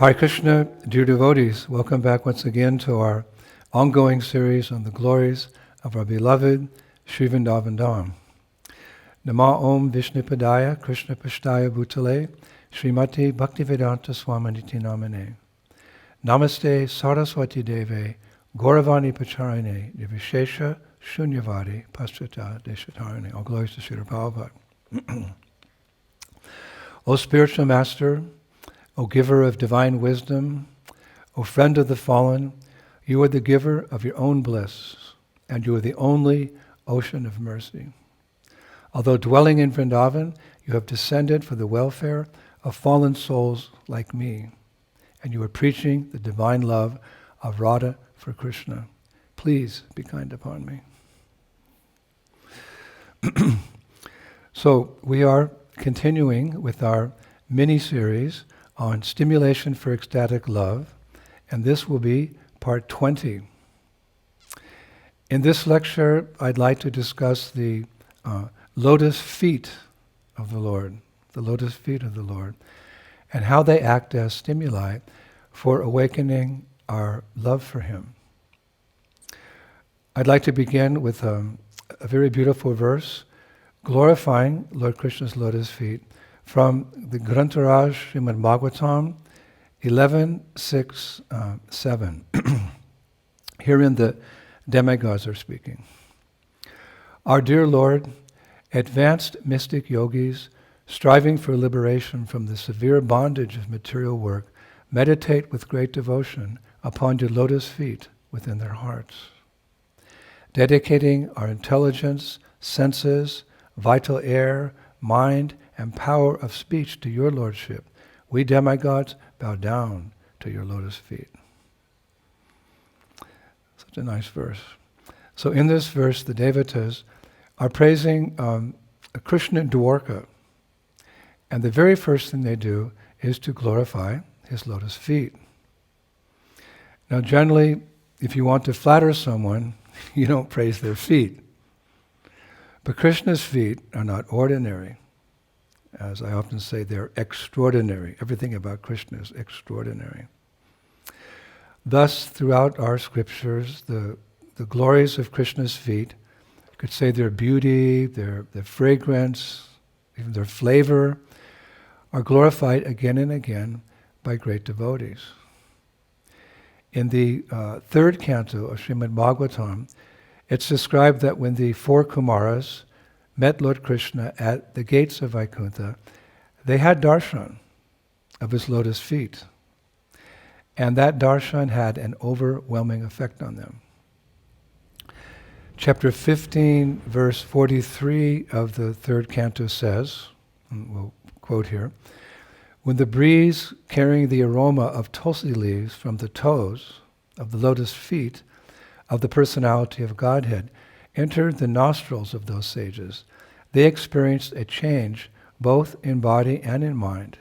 Hare Krishna, dear devotees, welcome back once again to our ongoing series on the glories of our beloved Sri Vrindavan Dham. Nama Om Vishnupadaya Krishna Pashtaya Bhutale Srimati Bhaktivedanta Swaminiti Namane Namaste Saraswati Deve Gauravani Pacharine Nivishesha Shunyavadi Paschata Deshatarine. All glories to Srila Prabhupada. O spiritual master, O giver of divine wisdom, O friend of the fallen, you are the giver of your own bliss, and you are the only ocean of mercy. Although dwelling in Vrindavan, you have descended for the welfare of fallen souls like me, and you are preaching the divine love of Radha for Krishna. Please be kind upon me. So we are continuing with our mini-series on Stimulation for Ecstatic Love, and this will be part 20. In this lecture, I'd like to discuss the lotus feet of the Lord, and how they act as stimuli for awakening our love for Him. I'd like to begin with a very beautiful verse glorifying Lord Krishna's lotus feet from the Grantharaj Srimad Bhagavatam 11.6.7. Herein the demigods are speaking. Our dear Lord, advanced mystic yogis, striving for liberation from the severe bondage of material work, meditate with great devotion upon your lotus feet within their hearts. Dedicating our intelligence, senses, vital air, mind, and power of speech to your lordship, we demigods bow down to your lotus feet. Such a nice verse. So in this verse, the devatas are praising Krishna in Dwarka. And the very first thing they do is to glorify his lotus feet. Now generally, if you want to flatter someone, you don't praise their feet. But Krishna's feet are not ordinary. As I often say, they're extraordinary. Everything about Krishna is extraordinary. Thus, throughout our scriptures, the glories of Krishna's feet, you could say their beauty, their fragrance, even their flavor, are glorified again and again by great devotees. In the third canto of Srimad Bhagavatam, it's described that when the four Kumaras met Lord Krishna at the gates of Vaikuntha, they had darshan of his lotus feet. And that darshan had an overwhelming effect on them. Chapter 15, verse 43 of the third canto says, and we'll quote here, when the breeze carrying the aroma of tulsi leaves from the toes of the lotus feet of the personality of Godhead entered the nostrils of those sages, they experienced a change both in body and in mind,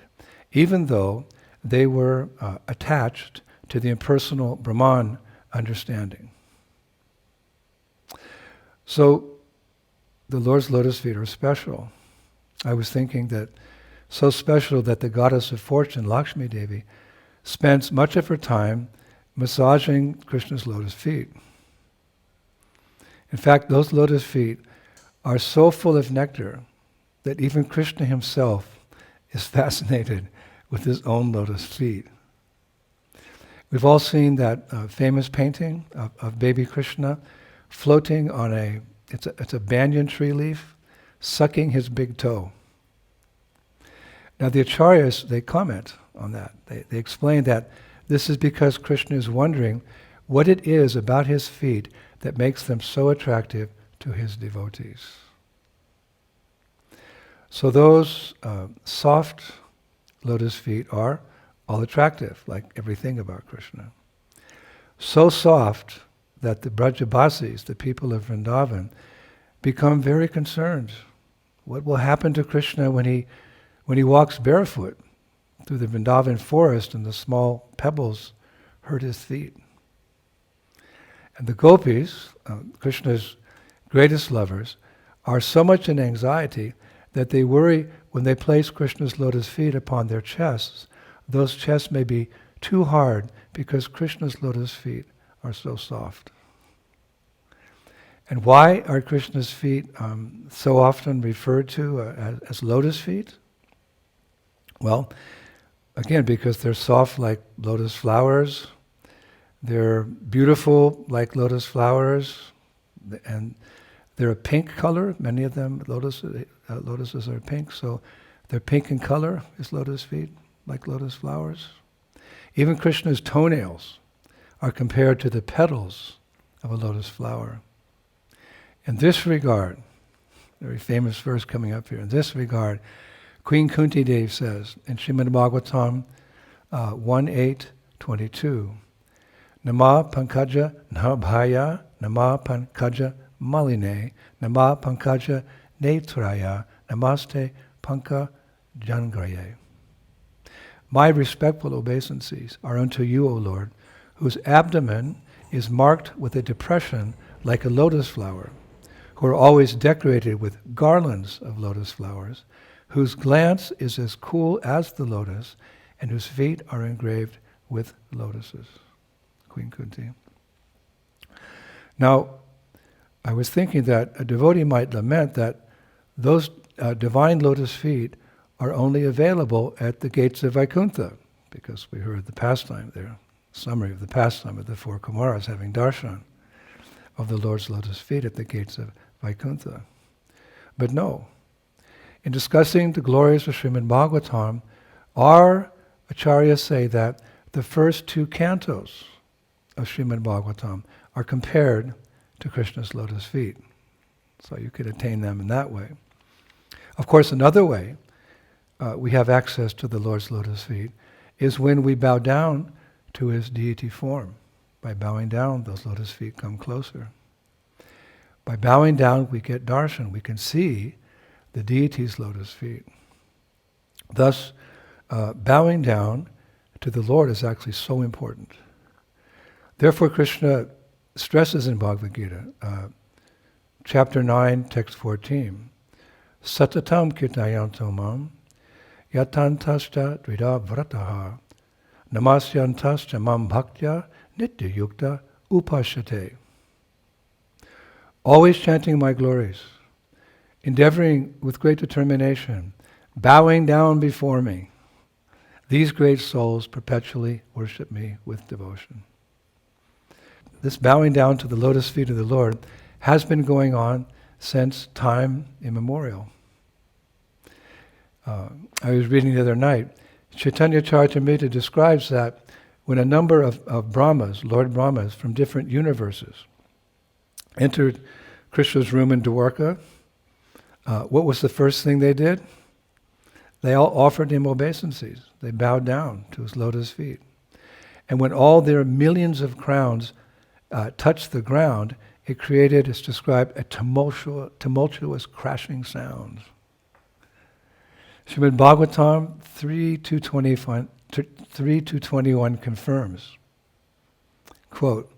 even though they were attached to the impersonal Brahman understanding. So the Lord's lotus feet are special. I was thinking that so special that the goddess of fortune, Lakshmi Devi, spends much of her time massaging Krishna's lotus feet. In fact, those lotus feet are so full of nectar that even Krishna himself is fascinated with his own lotus feet. We've all seen that famous painting of baby Krishna floating on it's a banyan tree leaf, sucking his big toe. Now the acharyas, they comment on that. They explain that this is because Krishna is wondering what it is about his feet that makes them so attractive to his devotees. So those soft lotus feet are all attractive, like everything about Krishna. So soft that the Brajabasis, the people of Vrindavan, become very concerned. What will happen to Krishna when he walks barefoot through the Vrindavan forest and the small pebbles hurt his feet? And the gopis, Krishna's greatest lovers, are so much in anxiety that they worry when they place Krishna's lotus feet upon their chests, those chests may be too hard because Krishna's lotus feet are so soft. And why are Krishna's feet so often referred to as lotus feet? Well, again, because they're soft like lotus flowers, they're beautiful like lotus flowers, and they're a pink color. Many of them, lotuses are pink, so they're pink in color, as lotus feet, like lotus flowers. Even Krishna's toenails are compared to the petals of a lotus flower. In this regard, very famous verse coming up here, in this regard, Queen Kunti Devi says in Srimad Bhagavatam 1:8-22, Nama Pankaja Nabhaya, Nama Pankaja Maline, Nama Pankaja Netraya, Namaste Panka Jangraye. My respectful obeisances are unto you, O Lord, whose abdomen is marked with a depression like a lotus flower, who are always decorated with garlands of lotus flowers, whose glance is as cool as the lotus, and whose feet are engraved with lotuses. Queen Kunti. Now, I was thinking that a devotee might lament that those divine lotus feet are only available at the gates of Vaikuntha, because we heard the pastime there, summary of the pastime of the four Kumaras having darshan of the Lord's lotus feet at the gates of Vaikuntha. But no, in discussing the glories of Srimad Bhagavatam, our acharyas say that the first two cantos of Srimad Bhagavatam are compared to Krishna's lotus feet. So you could attain them in that way. Of course, another way we have access to the Lord's lotus feet is when we bow down to his deity form. By bowing down, those lotus feet come closer. By bowing down, we get darshan. We can see the deity's lotus feet. Thus, bowing down to the Lord is actually so important. Therefore, Krishna stresses in Bhagavad Gita, chapter 9, text 14, Satatam kirtayanto mam, yatantascha dvida vrataha, namasyantascha mam bhaktya nitya yukta upashate. Always chanting my glories, endeavoring with great determination, bowing down before me, these great souls perpetually worship me with devotion. This bowing down to the lotus feet of the Lord has been going on since time immemorial. I was reading the other night, Chaitanya Charitamrita describes that when a number of Brahmas, Lord Brahmas from different universes, entered Krishna's room in Dwarka, what was the first thing they did? They all offered him obeisances. They bowed down to his lotus feet. And when all their millions of crowns touched the ground, it created, it's described, a tumultuous crashing sound. Srimad Bhagavatam 3:21 confirms, quote,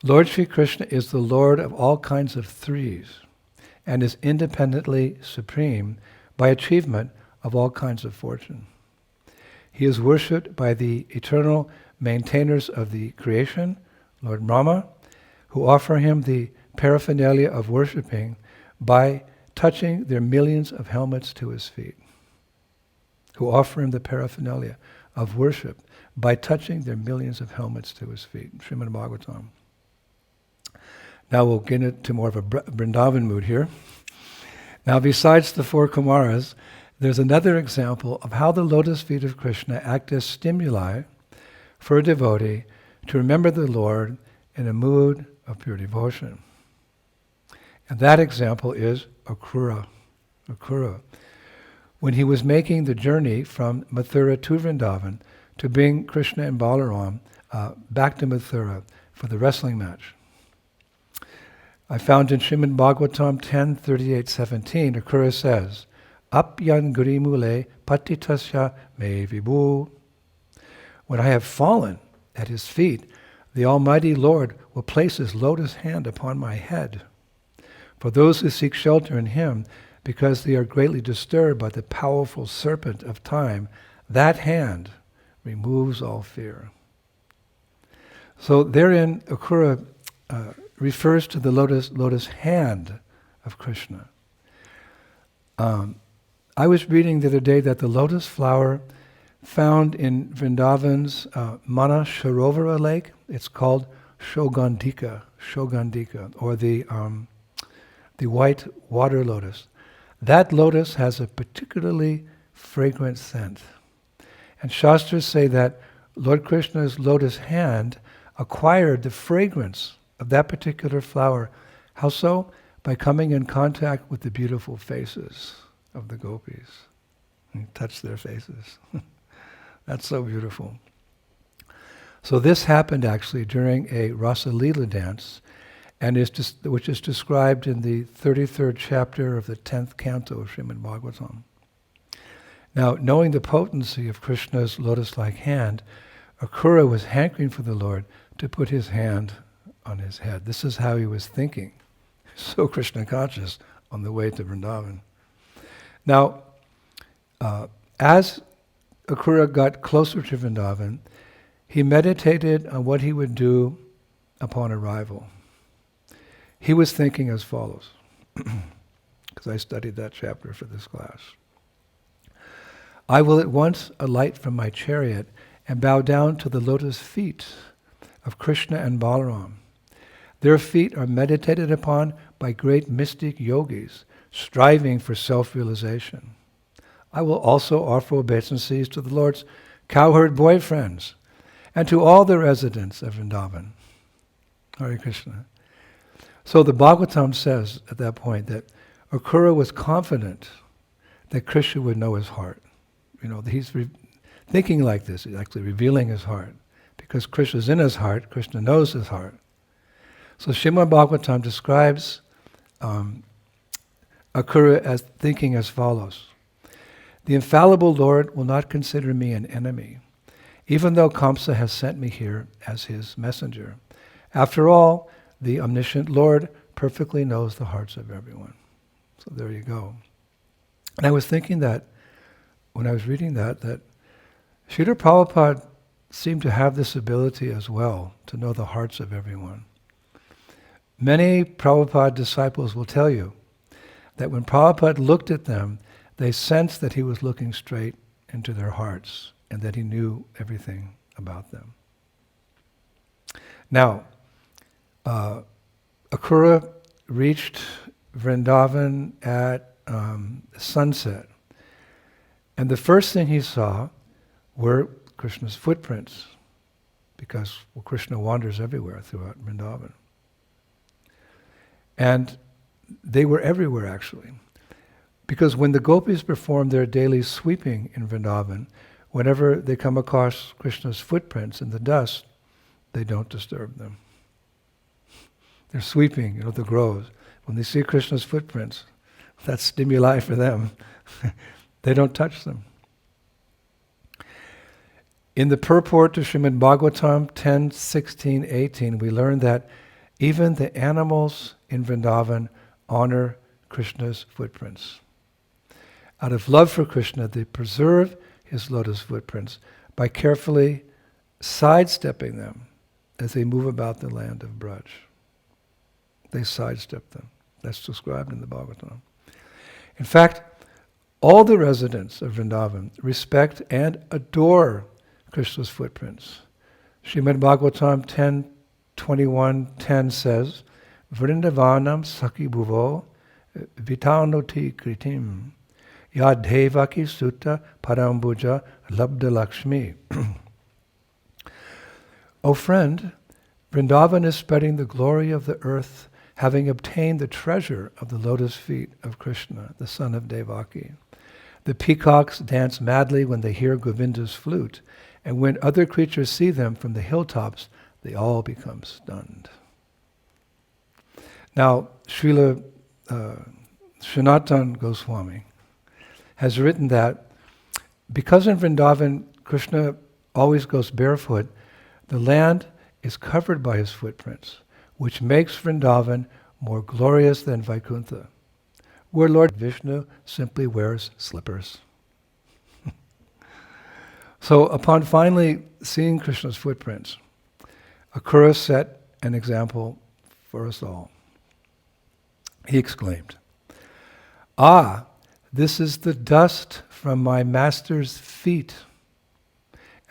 Lord Sri Krishna is the Lord of all kinds of threes and is independently supreme by achievement of all kinds of fortune. He is worshipped by the eternal maintainers of the creation, Lord Brahma, who offer him the paraphernalia of worshipping by touching their millions of helmets to his feet. Who offer him the paraphernalia of worship by touching their millions of helmets to his feet. Srimad Bhagavatam. Now we'll get into more of a Vrindavan mood here. Now besides the four Kumaras, there's another example of how the lotus feet of Krishna act as stimuli for a devotee to remember the Lord in a mood of pure devotion. And that example is Akrura. Akrura. When he was making the journey from Mathura to Vrindavan to bring Krishna and Balaram back to Mathura for the wrestling match. I found in Srimad Bhagavatam 10:38-17, Akrura says, Apyan Gurimule Patitasya Me Vibhu. When I have fallen at his feet, the Almighty Lord will place his lotus hand upon my head. For those who seek shelter in him, because they are greatly disturbed by the powerful serpent of time, that hand removes all fear. So therein, Akrura refers to the lotus hand of Krishna. I was reading the other day that the lotus flower found in Vrindavan's Manasharovara lake, it's called Shogandika, or the white water lotus. That lotus has a particularly fragrant scent. And Shastras say that Lord Krishna's lotus hand acquired the fragrance of that particular flower. How so? By coming in contact with the beautiful faces of the gopis. And touch their faces. That's so beautiful. So this happened actually during a Rasa Leela dance, and which is described in the 33rd chapter of the 10th canto of Srimad Bhagavatam. Now, knowing the potency of Krishna's lotus-like hand, Akrura was hankering for the Lord to put his hand on his head. This is how he was thinking. So Krishna conscious on the way to Vrindavan. Now, as Akrura got closer to Vrindavan, he meditated on what he would do upon arrival. He was thinking as follows, because I studied that chapter for this class. I will at once alight from my chariot and bow down to the lotus feet of Krishna and Balaram. Their feet are meditated upon by great mystic yogis, striving for self-realization. I will also offer obeisances to the Lord's cowherd boyfriends and to all the residents of Vrindavan. Hare Krishna. So the Bhagavatam says at that point that Akrura was confident that Krishna would know his heart. He's thinking like this, he's actually revealing his heart. Because Krishna's in his heart, Krishna knows his heart. So Srimad Bhagavatam describes Akrura as thinking as follows. The infallible Lord will not consider me an enemy, even though Kamsa has sent me here as his messenger. After all, the omniscient Lord perfectly knows the hearts of everyone. So there you go. And I was thinking that, when I was reading that Srila Prabhupada seemed to have this ability as well, to know the hearts of everyone. Many Prabhupada disciples will tell you that when Prabhupada looked at them, they sensed that he was looking straight into their hearts and that he knew everything about them. Now, Akrura reached Vrindavan at sunset. And the first thing he saw were Krishna's footprints, because Krishna wanders everywhere throughout Vrindavan. And they were everywhere actually. Because when the gopis perform their daily sweeping in Vrindavan, whenever they come across Krishna's footprints in the dust, they don't disturb them. They're sweeping, the groves. When they see Krishna's footprints, that's stimuli for them. They don't touch them. In the purport to Srimad Bhagavatam 10, 16, 18, we learn that even the animals in Vrindavan honor Krishna's footprints. Out of love for Krishna, they preserve his lotus footprints by carefully sidestepping them as they move about the land of Braj. They sidestep them. That's described in the Bhagavatam. In fact, all the residents of Vrindavan respect and adore Krishna's footprints. Srimad Bhagavatam 10:21-10 says, Vrindavanam Sakhi Bhuvo Vitanoti Kritim Yadhevaki Sutta Parambuja Labda Lakshmi. O friend, Vrindavan is spreading the glory of the earth, having obtained the treasure of the lotus feet of Krishna, the son of Devaki. The peacocks dance madly when they hear Govinda's flute, and when other creatures see them from the hilltops, they all become stunned. Now, Srila Sanatana Goswami has written that because in Vrindavan Krishna always goes barefoot, the land is covered by his footprints, which makes Vrindavan more glorious than Vaikuntha, where Lord Vishnu simply wears slippers. So upon finally seeing Krishna's footprints, Akrura set an example for us all. He exclaimed, "Ah, this is the dust from my master's feet."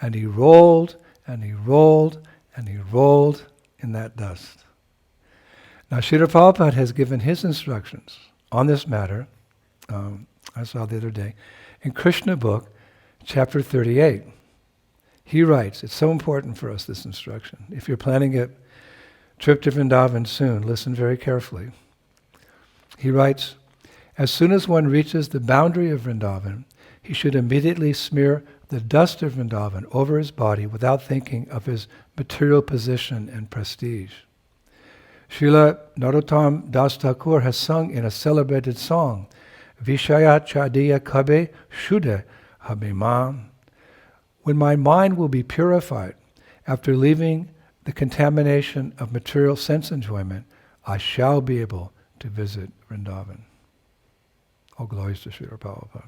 And he rolled, and he rolled, and he rolled in that dust. Now, Srila Prabhupada has given his instructions on this matter, I saw the other day, in Krishna book, chapter 38. He writes, it's so important for us, this instruction. If you're planning a trip to Vrindavan soon, listen very carefully. He writes, as soon as one reaches the boundary of Vrindavan, he should immediately smear the dust of Vrindavan over his body without thinking of his material position and prestige. Srila Narottam Das Thakur has sung in a celebrated song, Vishaya Chadiya Kabe Shuddha Habimam. When my mind will be purified after leaving the contamination of material sense enjoyment, I shall be able to visit Vrindavan. All glories to Srila Prabhupada.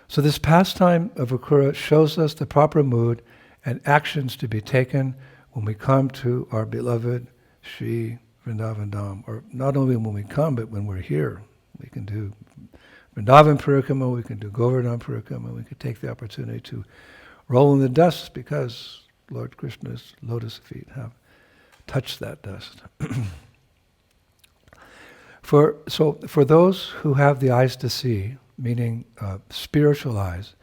So this pastime of Akrura shows us the proper mood and actions to be taken when we come to our beloved Sri Vrindavan Dham. Or not only when we come, but when we're here. We can do Vrindavan Parikrama, we can do Govardhan Parikrama, we can take the opportunity to roll in the dust because Lord Krishna's lotus feet have touched that dust. For those who have the eyes to see, meaning spiritual eyes,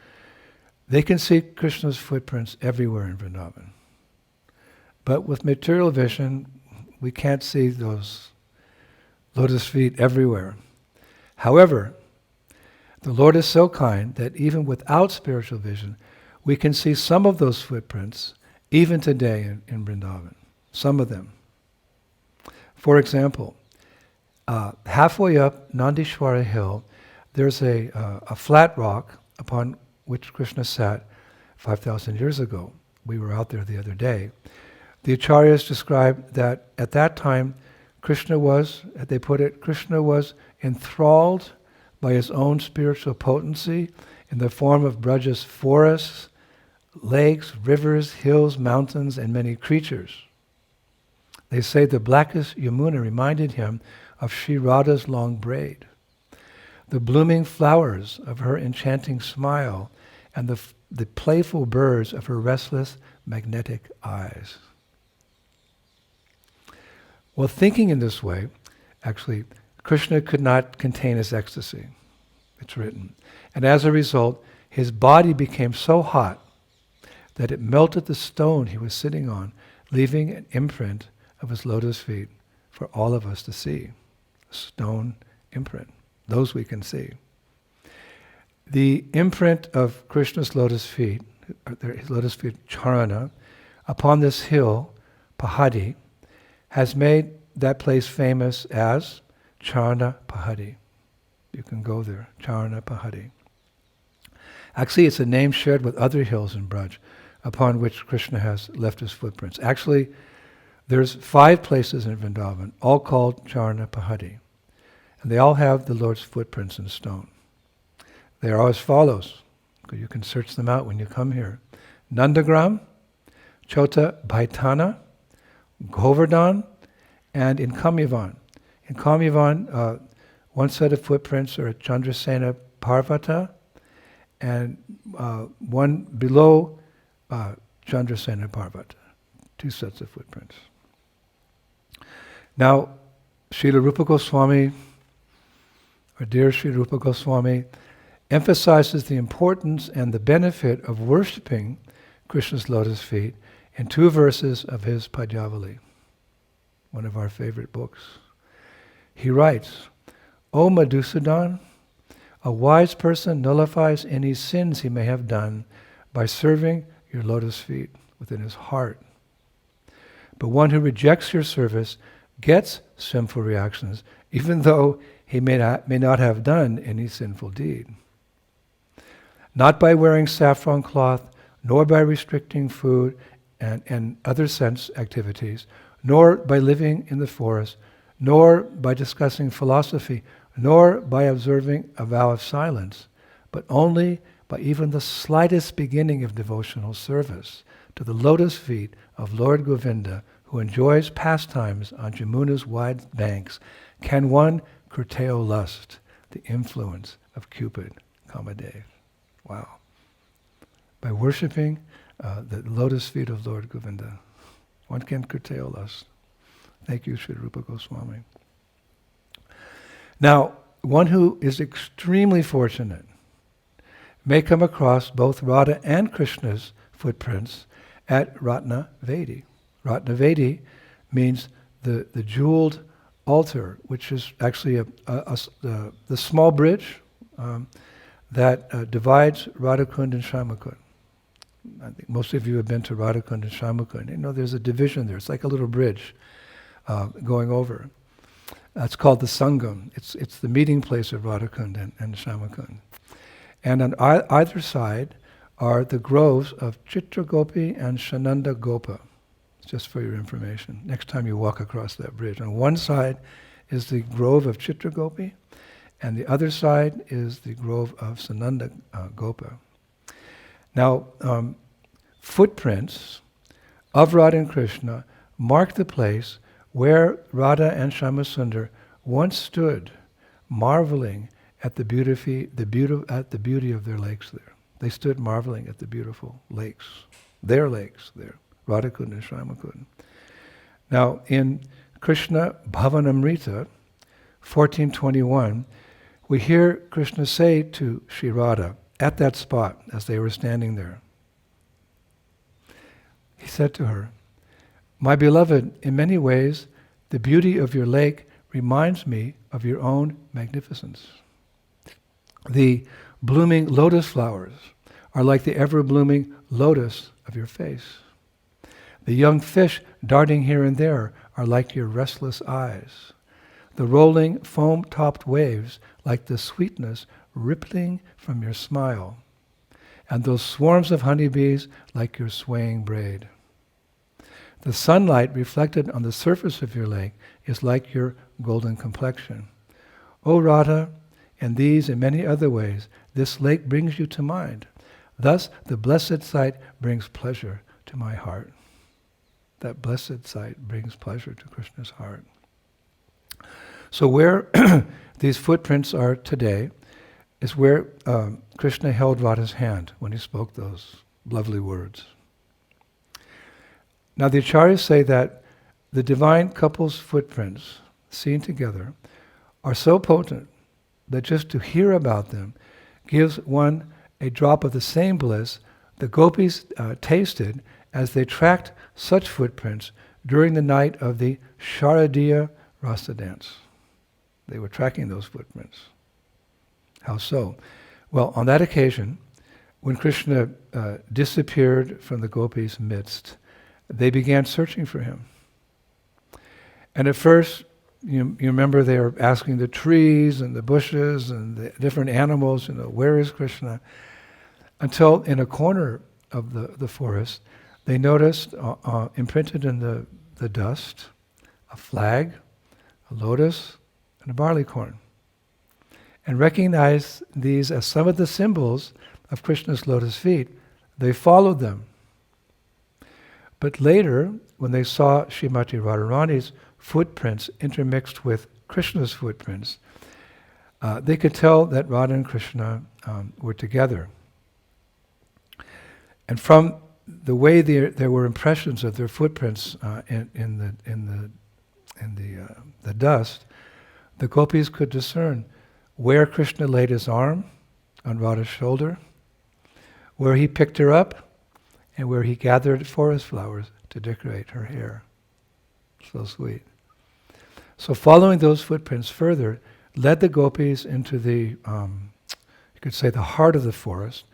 they can see Krishna's footprints everywhere in Vrindavan. But with material vision, we can't see those lotus feet everywhere. However, the Lord is so kind that even without spiritual vision, we can see some of those footprints even today in Vrindavan. Some of them. For example, halfway up Nandishwara Hill, there's a flat rock upon which Krishna sat 5,000 years ago. We were out there the other day. The Acharyas describe that at that time, Krishna was, as they put it, Krishna was enthralled by his own spiritual potency in the form of Braja's forests, lakes, rivers, hills, mountains, and many creatures. They say the blackest Yamuna reminded him of Sri Radha's long braid, the blooming flowers of her enchanting smile, and the playful birds of her restless, magnetic eyes. Well, thinking in this way, actually, Krishna could not contain his ecstasy. It's written. And as a result, his body became so hot that it melted the stone he was sitting on, leaving an imprint of his lotus feet for all of us to see. A stone imprint. Those we can see. The imprint of Krishna's lotus feet, his lotus feet charana, upon this hill, Pahadi, has made that place famous as Charana Pahadi. You can go there, Charana Pahadi. Actually, it's a name shared with other hills in Braj, upon which Krishna has left his footprints. Actually, there's 5 places in Vrindavan, all called Charana Pahadi. And they all have the Lord's footprints in stone. They are as follows. You can search them out when you come here. Nandagram, Chota Bhaitana, Govardhan, and in Kamyavan. In Kamyavan, one set of footprints are at Chandrasena Parvata, and one below Chandrasena Parvata. 2 sets of footprints. Now, Srila Rupa Goswami, our dear Sri Rupa Goswami, emphasizes the importance and the benefit of worshipping Krishna's lotus feet in 2 verses of his Padyavali, one of our favorite books. He writes, O Madhusudan, a wise person nullifies any sins he may have done by serving your lotus feet within his heart. But one who rejects your service gets sinful reactions, even though he may not have done any sinful deed. Not by wearing saffron cloth, nor by restricting food and other sense activities, nor by living in the forest, nor by discussing philosophy, nor by observing a vow of silence, but only by even the slightest beginning of devotional service to the lotus feet of Lord Govinda, who enjoys pastimes on Jamuna's wide banks, can one curtail lust, the influence of Cupid, Kamadev. Wow. By worshipping the lotus feet of Lord Govinda, one can curtail lust. Thank you, Sri Rupa Goswami. Now, one who is extremely fortunate may come across both Radha and Krishna's footprints at Ratnavedi. Ratnavedi means the jeweled altar, which is actually the small bridge that divides Radhakund and Shyamakund. I think most of you have been to Radhakund and Shyamakund. You know, there's a division there. It's like a little bridge going over. It's called the Sangam. It's the meeting place of Radhakund and Shyamakund. And on either side are the groves of Chitragopi and Shananda Gopa. Just for your information. Next time you walk across that bridge. On one side is the grove of Chitragopi, and the other side is the grove of Sananda Gopa. Now, footprints of Radha and Krishna mark the place where Radha and Shyamasundar once stood, marveling at the beauty of their lakes there. They stood marveling at the beautiful lakes, their lakes there, Radhakund and Shyamakund. Now, in Krishna Bhavanamrita, 1421, we hear Krishna say to Sri Radha, at that spot, as they were standing there, he said to her, "My beloved, in many ways, the beauty of your lake reminds me of your own magnificence. The blooming lotus flowers are like the ever-blooming lotus of your face. The young fish darting here and there are like your restless eyes. The rolling foam-topped waves like the sweetness rippling from your smile. And those swarms of honeybees like your swaying braid. The sunlight reflected on the surface of your lake is like your golden complexion. O Radha, in these and many other ways, this lake brings you to mind. Thus, the blessed sight brings pleasure to my heart." That blessed sight brings pleasure to Krishna's heart. So where these footprints are today is where Krishna held Radha's hand when he spoke those lovely words. Now the acharyas say that the divine couple's footprints, seen together, are so potent that just to hear about them gives one a drop of the same bliss the gopis tasted as they tracked such footprints during the night of the Sharadiya Rasa dance. They were tracking those footprints. How so? Well, on that occasion, when Krishna disappeared from the gopis' midst, they began searching for him. And at first, you remember they were asking the trees and the bushes and the different animals, where is Krishna? Until in a corner of the forest, they noticed imprinted in the dust a flag, a lotus, and a barley corn. And recognized these as some of the symbols of Krishna's lotus feet. They followed them. But later, when they saw Srimati Radharani's footprints intermixed with Krishna's footprints, they could tell that Radha and Krishna were together. And from the way there were impressions of their footprints in the dust, the gopis could discern where Krishna laid his arm on Radha's shoulder, where he picked her up, and where he gathered forest flowers to decorate her hair. So sweet. So following those footprints further led the gopis into the, you could say, the heart of the forest,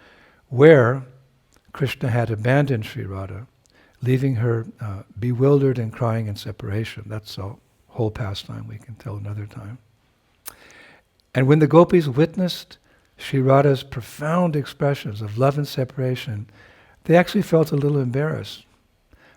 where Krishna had abandoned Sri Radha, leaving her bewildered and crying in separation. That's a whole pastime we can tell another time. And when the gopis witnessed Sri Radha's profound expressions of love and separation, they actually felt a little embarrassed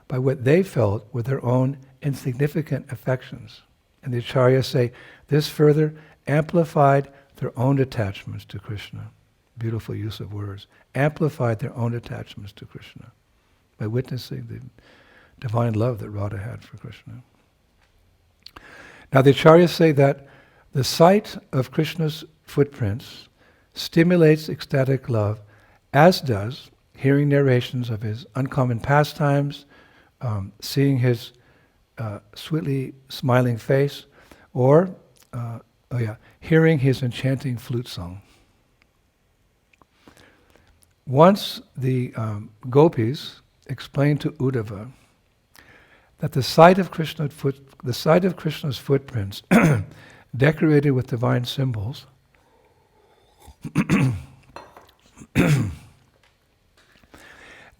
by what they felt were their own insignificant affections. And the acharyas say this further amplified their own attachments to Krishna. beautiful use of words, amplified their own attachments to Krishna by witnessing the divine love that Radha had for Krishna. Now the acharyas say that the sight of Krishna's footprints stimulates ecstatic love, as does hearing narrations of his uncommon pastimes, seeing his sweetly smiling face, or hearing his enchanting flute song. Once the gopis explained to Uddhava that the sight of Krishna's footprints decorated with divine symbols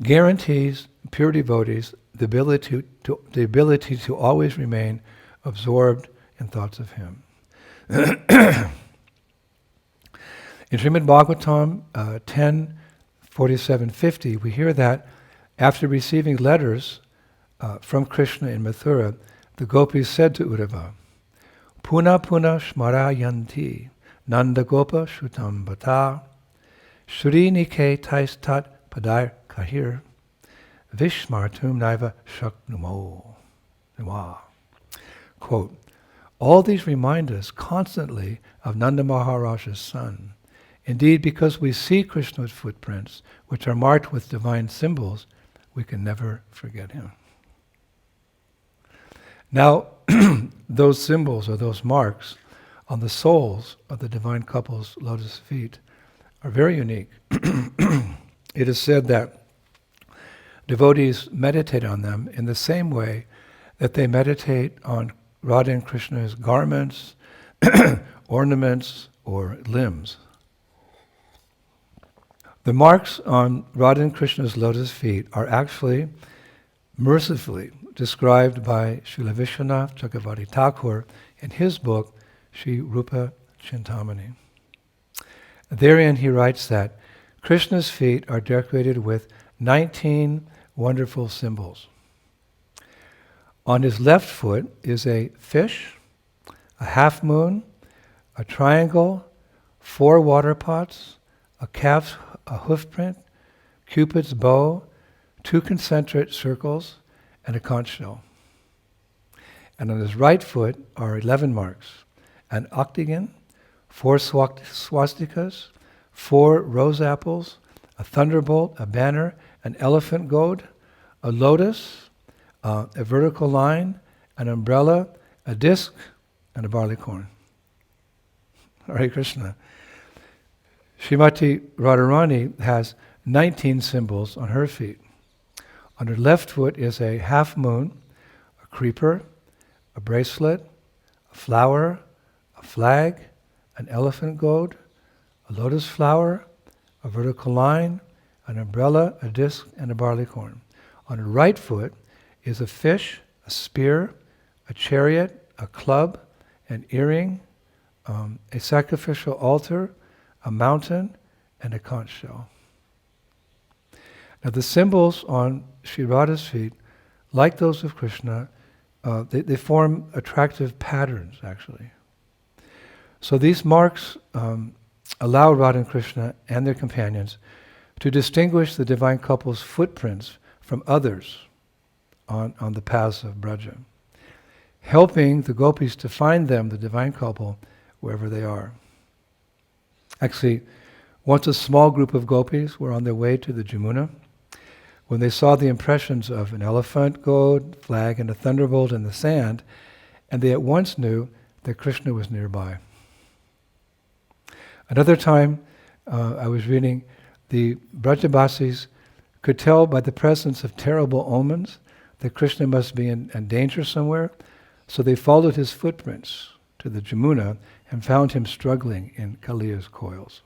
guarantees pure devotees the ability to always remain absorbed in thoughts of him. In Srimad Bhagavatam 10:47-50, we hear that after receiving letters from Krishna in Mathura, the gopis said to Uddhava, Puna puna smarayanti nanda gopa shutam bata shri nike tais tat padar kahir vishmartum naiva shaknumo. Quote, all these remind us constantly of Nanda Maharaj's son. Indeed, because we see Krishna's footprints, which are marked with divine symbols, we can never forget him. Now, those symbols or those marks on the soles of the divine couple's lotus feet are very unique. It is said that devotees meditate on them in the same way that they meditate on Radha and Krishna's garments, ornaments, or limbs. The marks on Radha and Krishna's lotus feet are actually mercifully described by Srila Vishwanath Chakravarti Thakur in his book, Sri Rupa Chintamani. Therein he writes that Krishna's feet are decorated with 19 wonderful symbols. On his left foot is a fish, a half moon, a triangle, 4 water pots, a calf's hoof print, Cupid's bow, 2 concentric circles, and a conch shell. And on his right foot are 11 marks, an octagon, 4 swastikas, 4 rose apples, a thunderbolt, a banner, an elephant goad, a lotus, a vertical line, an umbrella, a disc, and a barley corn. Hare Krishna. Srimati Radharani has 19 symbols on her feet. On her left foot is a half moon, a creeper, a bracelet, a flower, a flag, an elephant goad, a lotus flower, a vertical line, an umbrella, a disc, and a barley corn. On her right foot is a fish, a spear, a chariot, a club, an earring, a sacrificial altar, a mountain, and a conch shell. Now the symbols on Sri Radha's feet, like those of Krishna, they form attractive patterns, actually. So these marks allow Radha and Krishna and their companions to distinguish the divine couple's footprints from others on the paths of Braja, helping the gopis to find them, the divine couple, wherever they are. Actually, once a small group of gopis were on their way to the Jamuna, when they saw the impressions of an elephant goad, flag, and a thunderbolt in the sand, and they at once knew that Krishna was nearby. Another time, I was reading, the Brajabasis could tell by the presence of terrible omens that Krishna must be in danger somewhere, so they followed his footprints to the Jamuna and found him struggling in Kaliya's coils.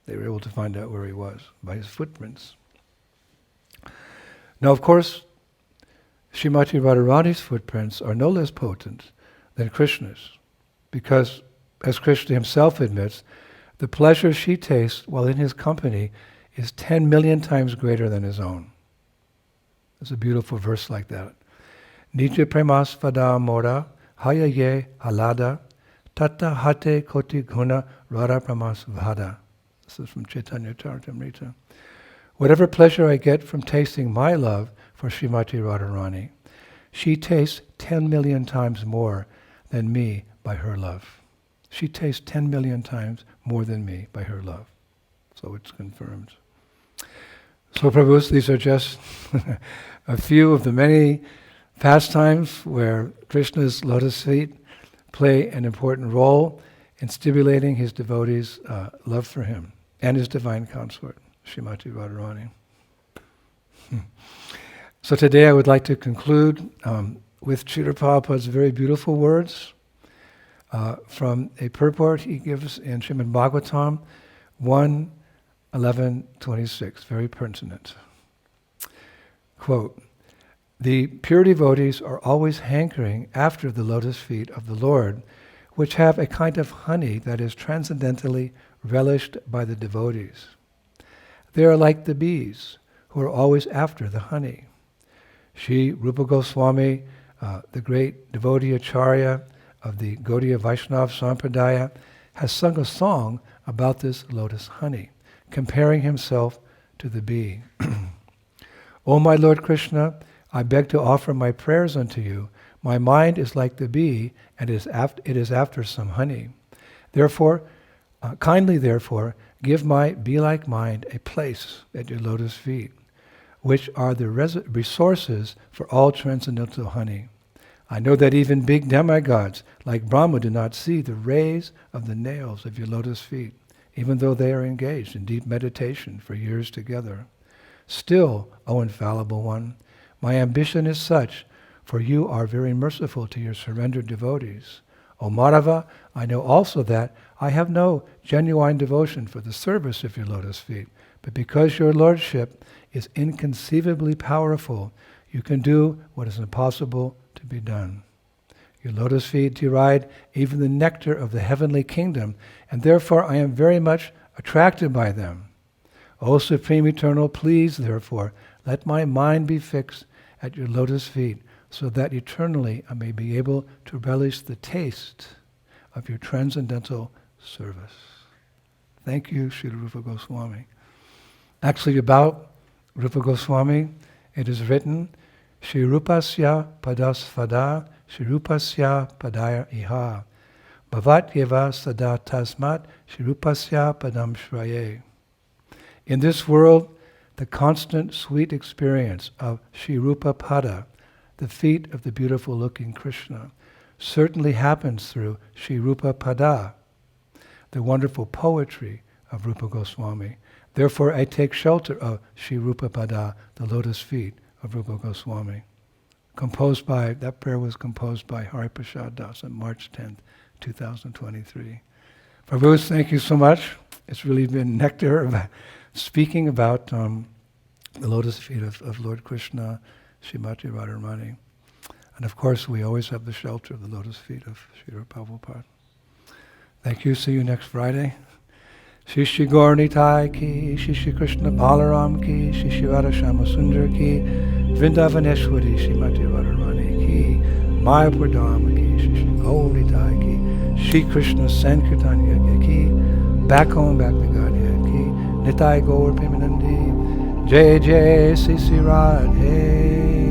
They were able to find out where he was by his footprints. Now, of course, Srimati Radharani's footprints are no less potent than Krishna's, because, as Krishna himself admits, the pleasure she tastes while in his company is 10 million times greater than his own. There's a beautiful verse like that. Nitya premasvada mora hayaye halada tata hate koti guna radha pramasvada. This is from Chaitanya Charitamrita. Whatever pleasure I get from tasting my love for Srimati Radharani, she tastes 10 million times more than me by her love. She tastes 10 million times more than me by her love. So it's confirmed. So Prabhus, these are just a few of the many pastimes where Krishna's lotus feet play an important role in stimulating his devotees' love for him and his divine consort, Srimati Radharani. So today I would like to conclude with Srila Prabhupada's very beautiful words from a purport he gives in Srimad Bhagavatam 1:11-26, very pertinent. Quote, "The pure devotees are always hankering after the lotus feet of the Lord, which have a kind of honey that is transcendently relished by the devotees. They are like the bees, who are always after the honey. Sri Rupa Goswami, the great devotee acharya of the Gaudiya Vaishnava Sampradaya, has sung a song about this lotus honey, comparing himself to the bee. O my Lord Krishna, I beg to offer my prayers unto you. My mind is like the bee, and it is after some honey. Therefore, kindly give my bee-like mind a place at your lotus feet, which are the resources for all transcendental honey. I know that even big demigods like Brahma do not see the rays of the nails of your lotus feet, even though they are engaged in deep meditation for years together. Still, O infallible one, my ambition is such, for you are very merciful to your surrendered devotees. O Madhava, I know also that I have no genuine devotion for the service of your lotus feet, but because your lordship is inconceivably powerful, you can do what is impossible to be done. Your lotus feet deride even the nectar of the heavenly kingdom, and therefore I am very much attracted by them. O Supreme Eternal, please, therefore, let my mind be fixed at your lotus feet, so that eternally I may be able to relish the taste of your transcendental service." Thank you, Sri Rupa Goswami. Actually, about Rupa Goswami, it is written, Shri Rupasya padasvada, Shri Rupasya padaya iha, bhavat yeva sada tasmat, Shri Rupasya padam shraye. In this world, the constant sweet experience of Shri Rupa Pada, the feet of the beautiful-looking Krishna, certainly happens through Shri Rupa Pada, the wonderful poetry of Rupa Goswami. Therefore, I take shelter of Shri Rupa Pada, the lotus feet of Rupa Goswami. That prayer was composed by Hari Prasad Das on March 10th, 2023. Prabhus, thank you so much. It's really been nectar of speaking about the lotus feet of Lord Krishna, Srimati Radharani. And of course, we always have the shelter of the lotus feet of Srila Prabhupada. Thank you. See you next Friday. Shri Shri Gaur Nitai ki, Shri Shri Krishna Balaram ki, Shri Shri Radha Shama Sundar ki, Vrindavaneshwari Srimati Radharani ki, Mayapur Dham ki, Shri Shri Gaur Nitai ki, Shri Krishna Sankirtan ki, back home, back to Godhead ki, Nitai Gaur Premanandi, Jai Jai Sri Sri Radhe.